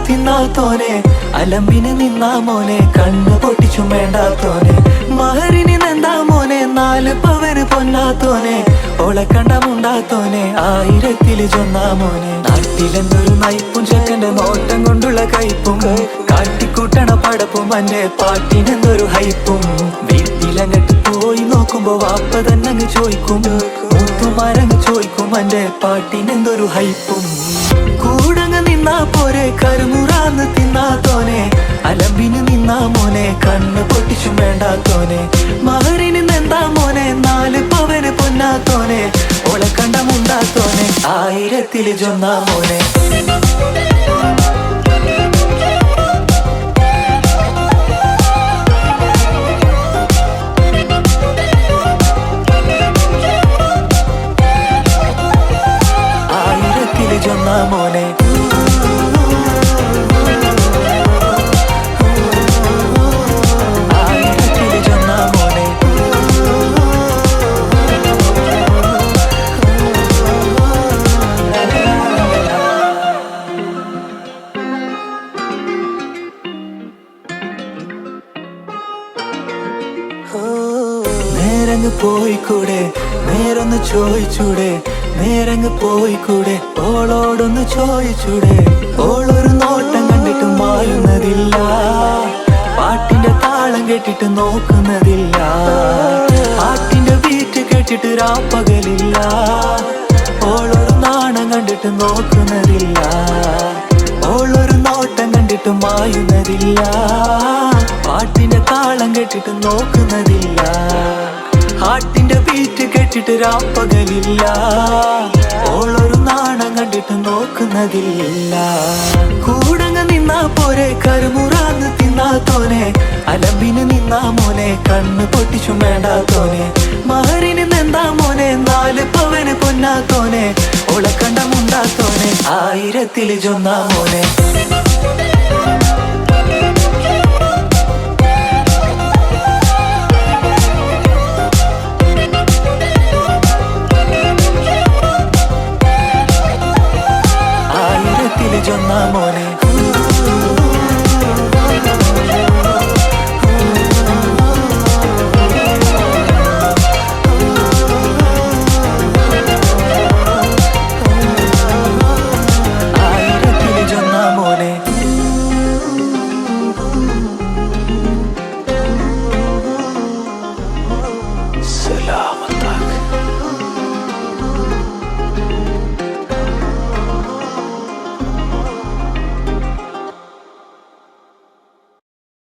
തിന്നാത്തോനെ അലമ്പിന് നിന്നാ മോനെ കണ്ണു പൊട്ടിച്ചും വേണ്ടാത്തോനെ മഹറിന് നെന്താ മോനെ 4 പവന് പൊന്നാത്തോനെ ഓളെ കണ്ടമുണ്ടാത്തോനെ 1000 ചൊന്നാ മോനെ നാട്ടിലെന്തൊരു നയിപ്പും ചെക്കന്റെ നോട്ടം കൊണ്ടുള്ള കയ്പും കാട്ടിക്കൂട്ടണ പടപ്പും എന്റെ പാട്ടിനെന്തൊരു ഹൈപ്പും വീട്ടിലങ്ങട്ട് പോയി നോക്കുമ്പോ വാപ്പ തന്നെ ചോദിക്കും മൂത്തുമാരങ്ങ് ചോദിക്കും എന്റെ പാട്ടിനെന്തൊരു ഹൈപ്പും കൂടങ്ങ് നിന്നാ പോരെ കരുമുറാന്ന് തിന്നാത്തോനെ അലമ്പിന് നിന്നാ മോനെ കണ്ണ് പൊട്ടിച്ചും വേണ്ടാത്തോനെ മഹറിന് നെന്താ മോനെ 4 പവന് പൊന്നാത്തോനെ ഓളെ കണ്ടമുണ്ടാത്തോനെ 1000 ചൊന്നാ മോനെ ചൊന്നാ മോനെ നേരങ്ങ് പോയിക്കൂടെ നേരൊന്ന് ചോദിച്ചൂടെ നേരങ്ങ് പോയിക്കൂടെ ഓളോടൊന്ന് ചോദിച്ചൂടെ ഓളൊരു നോട്ടം കണ്ടിട്ട് മായുന്നതില്ല പാട്ടിന്റെ താളം കേട്ടിട്ട് നോക്കുന്നതില്ല പാട്ടിന്റെ ബീറ്റ് കേട്ടിട്ട് രാപ്പകലില്ല ഓളൊരു നാണം കണ്ടിട്ട് നോക്കുന്നതില്ല ഓളൊരു നോട്ടം കണ്ടിട്ട് മായുന്നതില്ല പാട്ടിന്റെ താളം കേട്ടിട്ട് നോക്കുന്നതില്ല ഹാട്ടിന്റെ ബീറ്റ് കേട്ടിട്ട് രാപ്പകലില്ല ഓളൊരു നാണം കണ്ടിട്ട് നോക്കുന്നതില്ല കൂടങ്ങ് നിന്നാ പോരെ കരുമുറാന്ന് തിന്നാത്തോനെ അലമ്പിന് നിന്നാ മോനെ കണ്ണ് പൊട്ടിച്ചും വേണ്ടാത്തോനെ മഹറിന് നെന്താ മോനെ 4 പവന് പൊന്നാത്തോനെ ഓളെ കണ്ടമുണ്ടാത്തോനെ 1000 ചൊന്നാ മോനെ